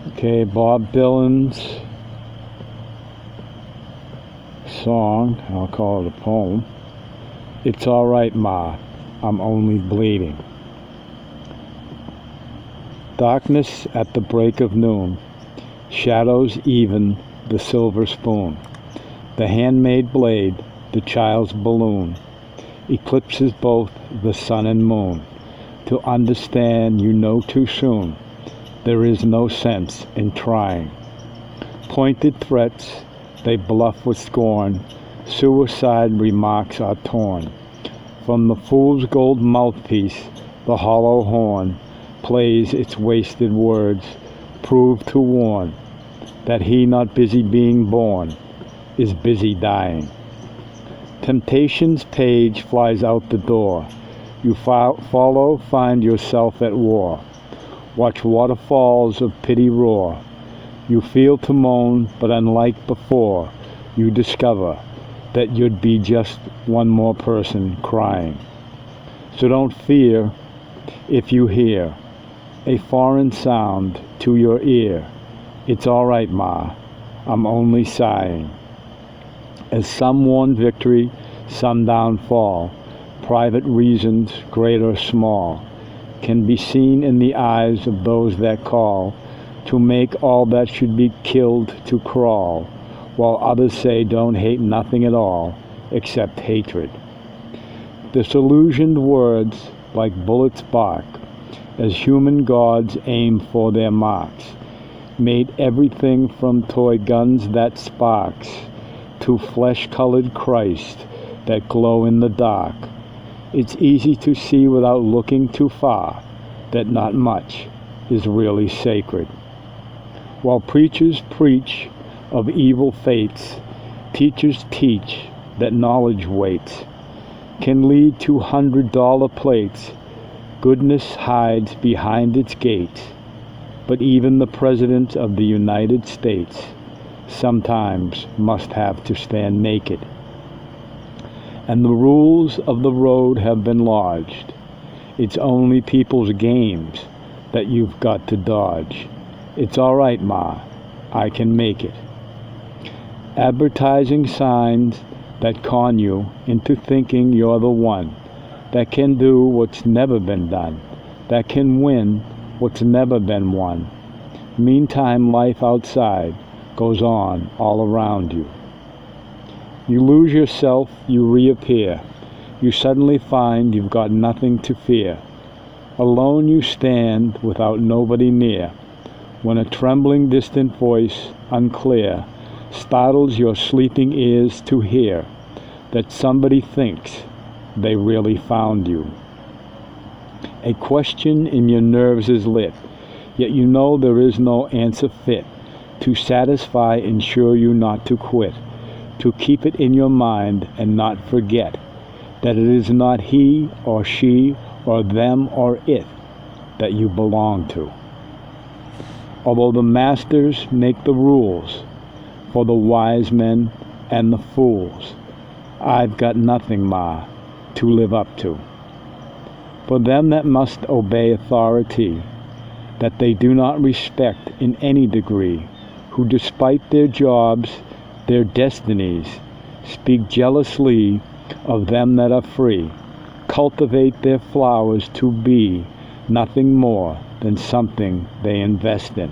Okay, Bob Dylan's song, I'll call it a poem. It's all right, Ma, I'm only bleeding. Darkness at the break of noon, shadows even the silver spoon, the handmade blade, the child's balloon, eclipses both the sun and moon. To understand you know too soon, there is no sense in trying. Pointed threats, they bluff with scorn, suicide remarks are torn. From the fool's gold mouthpiece, the hollow horn plays its wasted words, prove to warn that he not busy being born is busy dying. Temptation's page flies out the door. You follow, find yourself at war. Watch waterfalls of pity roar. You feel to moan, but unlike before, you discover that you'd be just one more person crying. So don't fear if you hear a foreign sound to your ear. It's all right, Ma, I'm only sighing. As some won victory, some downfall, private reasons, great or small, can be seen in the eyes of those that call to make all that should be killed to crawl, while others say don't hate nothing at all except hatred. Disillusioned words like bullets bark as human gods aim for their marks, made everything from toy guns that sparks to flesh-colored Christ that glow in the dark. It's easy to see without looking too far that not much is really sacred. While preachers preach of evil fates, teachers teach that knowledge waits, can lead to $100 plates. Goodness hides behind its gates, but even the President of the United States sometimes must have to stand naked. And the rules of the road have been lodged. It's only people's games that you've got to dodge. It's all right, Ma, I can make it. Advertising signs that con you into thinking you're the one that can do what's never been done, that can win what's never been won. Meantime, life outside goes on all around you. You lose yourself, you reappear. You suddenly find you've got nothing to fear. Alone you stand without nobody near, when a trembling distant voice, unclear, startles your sleeping ears to hear that somebody thinks they really found you. A question in your nerves is lit, yet you know there is no answer fit to satisfy, ensure you not to quit, to keep it in your mind and not forget that it is not he or she or them or it that you belong to. Although the masters make the rules for the wise men and the fools, I've got nothing, Ma, to live up to. For them that must obey authority, that they do not respect in any degree, who despite their jobs, their destinies, speak jealously of them that are free, cultivate their flowers to be nothing more than something they invest in.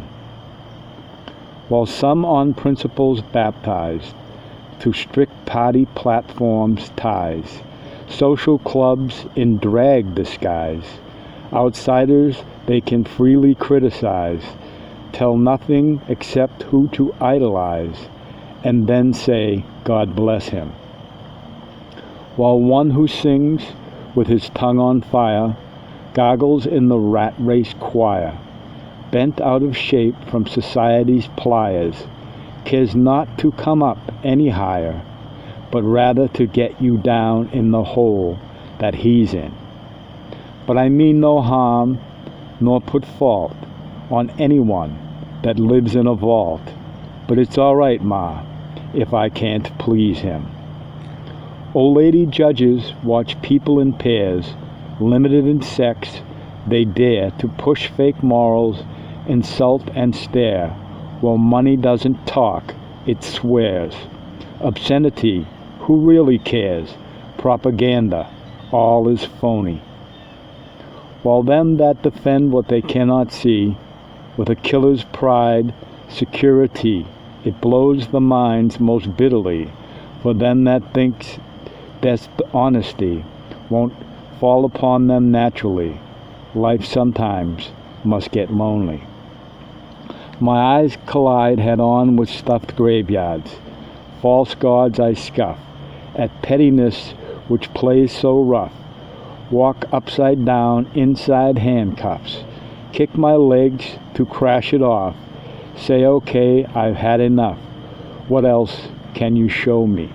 While some on principles baptized, to strict party platforms ties, social clubs in drag disguise, outsiders they can freely criticize, tell nothing except who to idolize, and then say, God bless him. While one who sings with his tongue on fire, goggles in the rat race choir, bent out of shape from society's pliers, cares not to come up any higher, but rather to get you down in the hole that he's in. But I mean no harm, nor put fault on anyone that lives in a vault, but it's all right, Ma, if I can't please him. Old lady judges watch people in pairs, limited in sex, they dare to push fake morals insult and stare, while money doesn't talk, it swears. Obscenity, who really cares? Propaganda, all is phony. While them that defend what they cannot see, with a killer's pride, security, it blows the minds most bitterly, for them that thinks that's honesty won't fall upon them naturally. Life sometimes must get lonely. My eyes collide head-on with stuffed graveyards. False gods I scuff, at pettiness which plays so rough. Walk upside down inside handcuffs. Kick my legs to crash it off. Say, okay, I've had enough. What else can you show me?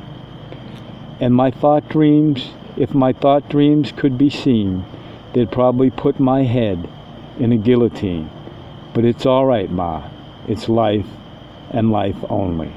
And my thought dreams, if my thought dreams could be seen, they'd probably put my head in a guillotine. But it's all right, Ma. It's life, and life only.